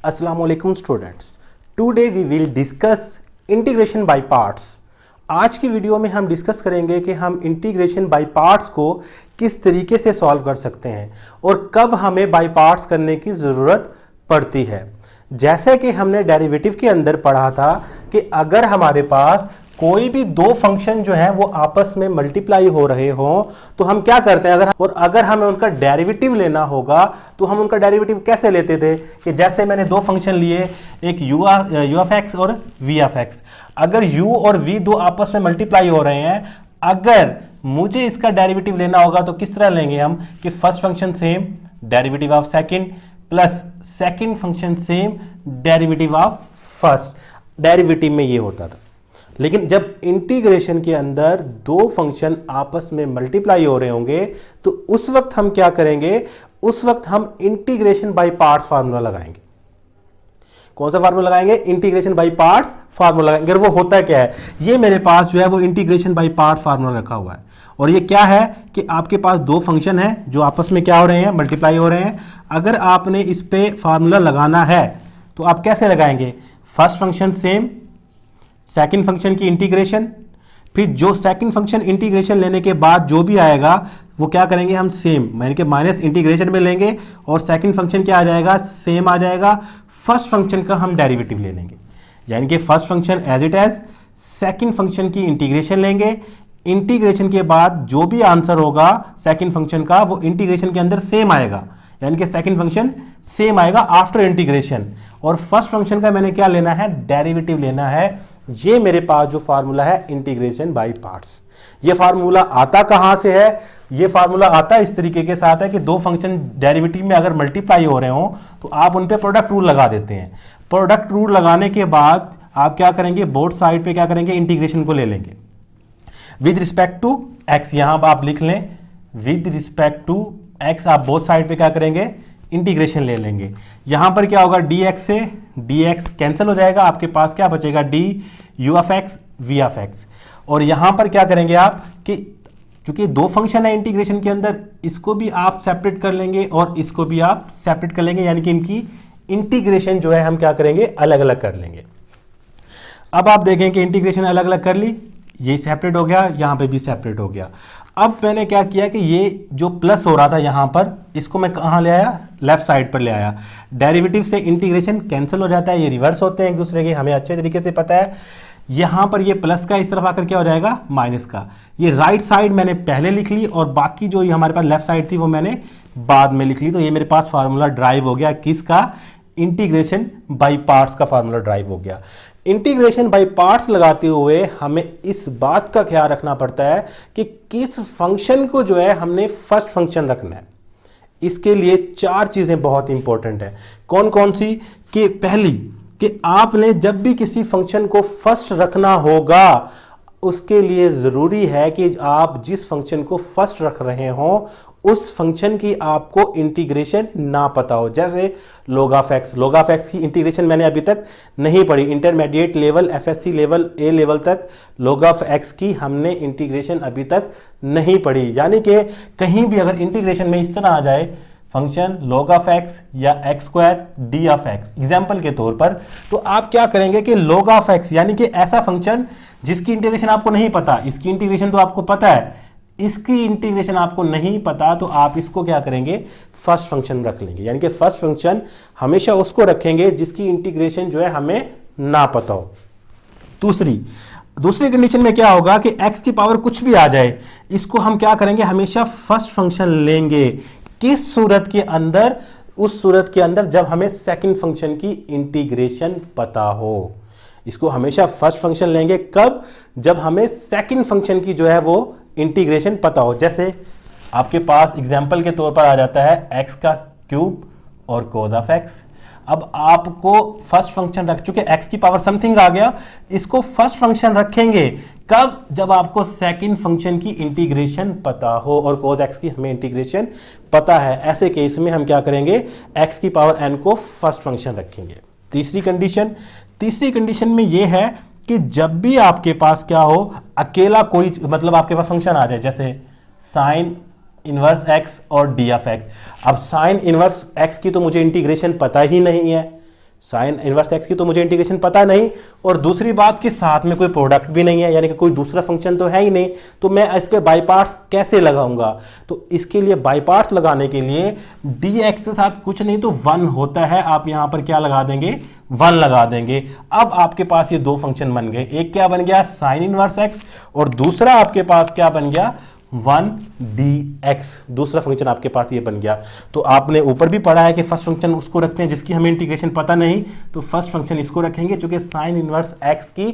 अस्सलाम वालेकुम students, today we will discuss integration by parts. आज की वीडियो में हम डिस्कस करेंगे कि हम इंटीग्रेशन बाय पार्ट्स को किस तरीके से सॉल्व कर सकते हैं और कब हमें बाय पार्ट्स करने की ज़रूरत पड़ती है। जैसे कि हमने डेरिवेटिव के अंदर पढ़ा था कि अगर हमारे पास कोई भी दो फंक्शन जो है वो आपस में मल्टीप्लाई हो रहे हो तो हम क्या करते हैं, अगर हमें उनका डेरिवेटिव लेना होगा तो हम उनका डेरिवेटिव कैसे लेते थे कि जैसे मैंने दो फंक्शन लिए, एक यू ऑफ एक्स और वी ऑफ एक्स। अगर यू और वी दो आपस में मल्टीप्लाई हो रहे हैं, अगर मुझे इसका डेरिवेटिव लेना होगा तो किस तरह लेंगे हम कि first function same derivative of second plus second function same derivative of first. Derivative में ये होता था, लेकिन जब इंटीग्रेशन के अंदर दो फंक्शन आपस में मल्टीप्लाई हो रहे होंगे तो उस वक्त हम क्या करेंगे, उस वक्त हम इंटीग्रेशन बाय पार्ट्स फार्मूला लगाएंगे। कौन सा फार्मूला लगाएंगे? इंटीग्रेशन बाय पार्ट्स फार्मूला लगाएंगे। वो होता क्या है, ये मेरे पास जो है वो इंटीग्रेशन बाय पार्ट्स फार्मूला रखा हुआ है और ये क्या है कि आपके पास दो फंक्शन है जो आपस में क्या हो रहे हैं, मल्टीप्लाई हो रहे हैं। अगर आपने इस पे फार्मूला लगाना है तो आप कैसे लगाएंगे? First function same, second function की इंटीग्रेशन, फिर जो सेकंड फंक्शन इंटीग्रेशन लेने के बाद जो भी आएगा वो क्या करेंगे हम सेम, यानी कि माइनस इंटीग्रेशन में लेंगे और सेकंड फंक्शन क्या आ जाएगा, सेम आ जाएगा। फर्स्ट फंक्शन का हम डेरिवेटिव ले लेंगे, यानी कि first function as it is, second function की इंटीग्रेशन लेंगे। इंटीग्रेशन के बाद जो भी आंसर होगा सेकंड फंक्शन का वो इंटीग्रेशन के अंदर सेम आएगा, यानी कि सेकंड फंक्शन सेम आएगा आफ्टर इंटीग्रेशन। और फर्स्ट फंक्शन का मैंने क्या लेना है, डेरिवेटिव लेना है। ये मेरे पास जो फार्मूला है इंटीग्रेशन बाय पार्ट्स। ये फार्मूला आता कहां से है? ये फार्मूला आता इस तरीके के साथ है कि दो फंक्शन डेरिवेटिव में अगर मल्टीप्लाई हो रहे हो तो आप उन पे प्रोडक्ट रूल लगा देते हैं। प्रोडक्ट रूल लगाने के बाद आप क्या करेंगे, बोथ साइड पे क्या करेंगे, इंटीग्रेशन को ले लेंगे विद रिस्पेक्ट टू एक्स। यहां पर आप लिख लें विद रिस्पेक्ट टू एक्स, आप बोथ साइड पे क्या करेंगे, इंटीग्रेशन ले लेंगे। यहां पर क्या होगा, dx से dx कैंसिल हो जाएगा, आपके पास क्या बचेगा, d u of x v of x. और यहां पर क्या करेंगे आप कि चूंकि दो फंक्शन है इंटीग्रेशन के अंदर, इसको भी आप सेपरेट कर लेंगे और इसको भी आप सेपरेट कर लेंगे, यानी कि इनकी इंटीग्रेशन जो है हम क्या करेंगे, अलग अलग कर लेंगे। अब आप देखें कि इंटीग्रेशन अलग अलग कर ली, ये सेपरेट हो गया, यहां पे भी सेपरेट हो गया। अब मैंने क्या किया कि ये जो प्लस हो रहा था यहां पर, इसको मैं कहां ले आया, लेफ्ट साइड पर ले आया। डेरिवेटिव से इंटीग्रेशन कैंसिल हो जाता है, ये रिवर्स होते हैं एक दूसरे के, हमें अच्छे तरीके से पता है। यहां पर ये प्लस का इस तरफ आकर क्या हो जाएगा, माइनस का। ये राइट साइड मैंने पहले लिख ली और बाकी जो ये हमारे पास लेफ्ट साइड थी वो मैंने बाद में लिख ली। तो ये मेरे पास फार्मूला ड्राइव हो गया, किसका, इंटीग्रेशन बाय पार्ट्स का फार्मूला ड्राइव हो गया। इंटीग्रेशन बाय पार्ट्स लगाते हुए हमें इस बात का ख्याल रखना पड़ता है कि किस फंक्शन को जो है हमने फर्स्ट फंक्शन रखना है। इसके लिए चार चीजें बहुत इंपॉर्टेंट है। कौन कौन सी? कि पहली कि आपने जब भी किसी फंक्शन को फर्स्ट रखना होगा उसके लिए जरूरी है कि आप जिस फंक्शन को फर्स्ट रख रहे हो उस फंक्शन की आपको इंटीग्रेशन ना पता हो। जैसे log ऑफ एक्स की इंटीग्रेशन मैंने अभी तक नहीं पढ़ी, intermediate level FSc level A level तक log ऑफ एक्स की हमने इंटीग्रेशन अभी तक नहीं पढ़ी। यानी कि कहीं भी अगर इंटीग्रेशन में इस तरह आ जाए फंक्शन log ऑफ एक्स या x square D of x example के तौर पर, तो आप क्या करेंगे कि log ऑफ एक्स यानी कि ऐसा फंक्शन जिसकी इंटीग्रेशन आपको नहीं पता, इसकी इंटीग्रेशन तो आपको पता है, इसकी इंटीग्रेशन आपको नहीं पता, तो आप इसको क्या करेंगे, फर्स्ट फंक्शन रख लेंगे। यानी कि फर्स्ट फंक्शन हमेशा उसको रखेंगे जिसकी इंटीग्रेशन जो है हमें ना पता हो। दूसरी कंडीशन में क्या होगा कि x की पावर कुछ भी आ जाए, इसको हम क्या करेंगे, हमेशा फर्स्ट फंक्शन लेंगे। किस सूरत के अंदर? उस सूरत के अंदर जब हमें सेकंड फंक्शन की इंटीग्रेशन पता हो। इसको हमेशा फर्स्ट फंक्शन लेंगे, कब? जब हमें सेकंड फंक्शन की जो है वो इंटीग्रेशन पता हो। जैसे आपके पास एग्जाम्पल के तौर पर आ जाता है एक्स का क्यूब और कोस ऑफ एक्स। अब आपको फर्स्ट फंक्शन रख चुके, एक्स की पावर समथिंग आ गया, इसको फर्स्ट फंक्शन रखेंगे कब? जब आपको सेकंड फंक्शन की इंटीग्रेशन पता हो और कोस एक्स की हमें इंटीग्रेशन पता है। ऐसे केस में हम क्या करेंगे, एक्स की पावर एन को फर्स्ट फंक्शन रखेंगे। तीसरी कंडीशन में यह है कि जब भी आपके पास क्या हो, अकेला कोई मतलब आपके पास फंक्शन आ जाए, जैसे साइन इनवर्स एक्स और डी ऑफ एक्स। अब साइन इनवर्स एक्स की तो मुझे इंटीग्रेशन पता ही नहीं है, साइन इनवर्स एक्स की तो मुझे इंटीग्रेशन पता नहीं, और दूसरी बात कि साथ में कोई प्रोडक्ट भी नहीं है, यानी कि कोई दूसरा फंक्शन तो है ही नहीं, तो मैं इस पे बाई पार्ट्स कैसे लगाऊंगा। तो इसके लिए बाई पार्ट्स लगाने के लिए dx के साथ कुछ नहीं तो 1 होता है, आप यहां पर क्या लगा देंगे, 1 लगा देंगे। अब आपके पास ये दो फंक्शन बन गए, एक क्या बन गया साइन इनवर्स एक्स, और दूसरा आपके पास क्या बन गया 1dx, दूसरा फंक्शन आपके पास ये बन गया। तो आपने ऊपर भी पढ़ा है कि फर्स्ट फंक्शन उसको रखते हैं जिसकी हमें इंटीग्रेशन पता नहीं, तो फर्स्ट फंक्शन इसको रखेंगे क्योंकि साइन इनवर्स एक्स की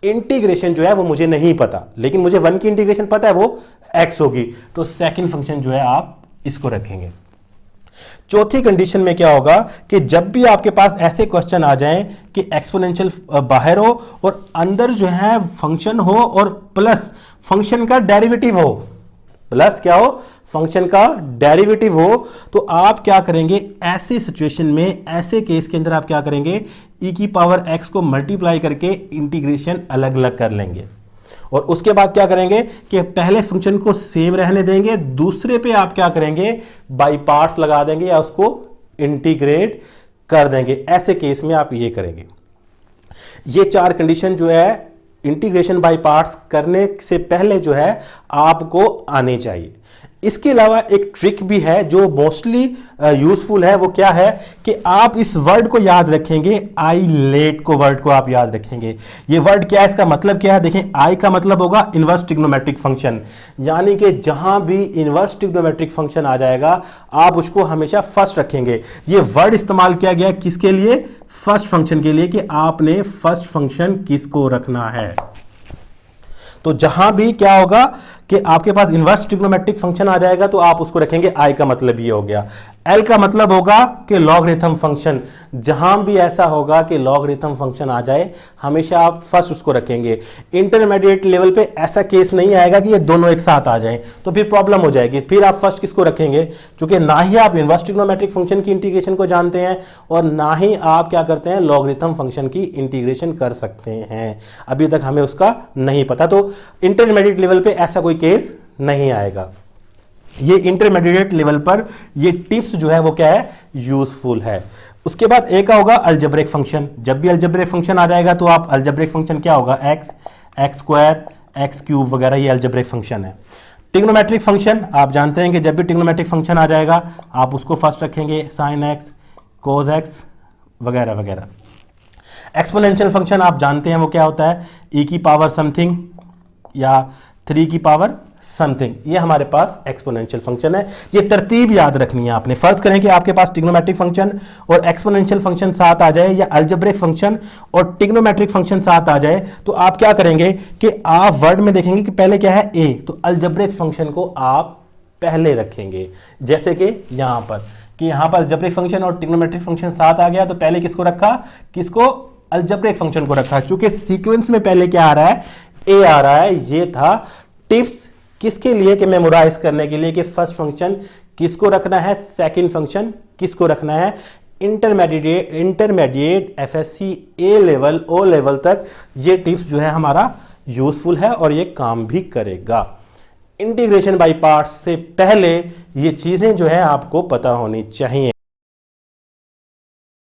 इंटीग्रेशन जो है वो मुझे नहीं पता, लेकिन मुझे 1 की इंटीग्रेशन पता है, वो x होगी, तो सेकंड फंक्शन जो है आप इसको रखेंगे। चौथी कंडीशन में क्या होगा कि जब भी आपके पास ऐसे क्वेश्चन आ जाएं कि एक्सपोनेंशियल बाहर हो और अंदर जो है फंक्शन हो और प्लस फंक्शन का डेरिवेटिव हो, प्लस क्या हो, फंक्शन का डेरिवेटिव हो, तो आप क्या करेंगे ऐसे सिचुएशन में, ऐसे केस के अंदर आप क्या करेंगे e की पावर x को मल्टीप्लाई करके इंटीग्रेशन अलग अलग कर लेंगे, और उसके बाद क्या करेंगे कि पहले फंक्शन को सेम रहने देंगे, दूसरे पे आप क्या करेंगे बाई पार्ट्स लगा देंगे या उसको इंटीग्रेट कर देंगे। ऐसे केस में आप ये करेंगे। ये 4 कंडीशन जो है इंटीग्रेशन बाय पार्ट्स करने से पहले जो है आपको आने चाहिए। इसके अलावा एक ट्रिक भी है जो मोस्टली यूजफुल है, वो क्या है कि आप इस वर्ड को याद रखेंगे, आई लेट को वर्ड को आप याद रखेंगे। ये वर्ड क्या है, इसका मतलब क्या है, देखें आई का मतलब होगा इनवर्स ट्रिग्नोमेट्रिक फंक्शन, यानी कि जहां भी इनवर्स ट्रिग्नोमेट्रिक फंक्शन आ जाएगा आप उसको हमेशा फर्स्ट रखेंगे। ये वर्ड इस्तेमाल किया गया किसके लिए, फर्स्ट फंक्शन के लिए, कि आपने फर्स्ट फंक्शन किसको रखना है। तो जहां भी क्या होगा कि आपके पास इनवर्स ट्रिग्नोमेट्रिक फंक्शन आ जाएगा तो आप उसको रखेंगे, आई का मतलब ये हो गया। एल का मतलब होगा कि लॉगरिथम फंक्शन, जहां भी ऐसा होगा कि लॉगरिथम फंक्शन आ जाए हमेशा आप फर्स्ट उसको रखेंगे। इंटरमीडिएट लेवल पे ऐसा केस नहीं आएगा कि ये दोनों एक साथ आ जाएं, तो फिर प्रॉब्लम हो जाएगी। फिर आप फर्स्ट किसको रखेंगे, क्योंकि ना ही आप इनवर्स ट्रिग्नोमेट्रिक फंक्शन की इंटीग्रेशन को जानते हैं और ना ही आप क्या करते हैं लॉगरिथम फंक्शन की इंटीग्रेशन कर सकते हैं, अभी तक हमें उसका नहीं पता। तो इंटरमीडिएट लेवल पे ऐसा कोई केस नहीं आएगा। ये इंटरमीडिएट लेवल पर ये टिप्स जो है वो क्या है, यूजफुल है। उसके बाद एक का होगा अलजेब्रिक फंक्शन। जब भी अलजेब्रिक फंक्शन आ जाएगा तो आप अलजेब्रिक फंक्शन क्या होगा, एक्स स्क्वायर एक्स क्यूब वगैरह, ये अलजेब्रिक फंक्शन है। ट्रिग्नोमेट्रिक फंक्शन आप जानते हैं कि जब भी ट्रिग्नोमेट्रिक फंक्शन आ जाएगा आप उसको फर्स्ट रखेंगे, साइन एक्स कोस एक्स वगैरह वगैरह। एक्सपोनेंशियल फंक्शन आप जानते हैं वो क्या होता है, e की पावर समथिंग या 3 की पावर समथिंग, ये हमारे पास एक्सपोनेंशियल फंक्शन है। ये तरतीब याद रखनी है आपने। फर्ज करें कि आपके पास ट्रिग्नोमेट्रिक फंक्शन और एक्सपोनेंशियल फंक्शन साथ आ जाए, या अलजेब्रिक फंक्शन और ट्रिग्नोमेट्रिक फंक्शन साथ आ जाए, तो आप क्या करेंगे कि आप वर्ड में देखेंगे कि पहले क्या है a, तो अलजेब्रिक फंक्शन को आप पहले रखेंगे। जैसे कि यहां पर कि यहां पर अलजेब्रिक फंक्शन और ट्रिग्नोमेट्रिक फंक्शन साथ आ गया तो पहले किसको रखा, किसको, अलजेब्रिक फंक्शन को रखा, क्योंकि सीक्वेंस में पहले क्या आ रहा है, a आ रहा है। ये था टिप्स किसके लिए, कि मेमोराइज करने के लिए कि फर्स्ट फंक्शन किसको रखना है, सेकंड फंक्शन किसको रखना है। इंटरमीडिएट एफएससी ए लेवल ओ लेवल तक ये टिप्स जो है हमारा यूजफुल है और ये काम भी करेगा। इंटीग्रेशन बाय पार्ट्स से पहले ये चीजें जो है आपको पता होनी चाहिए।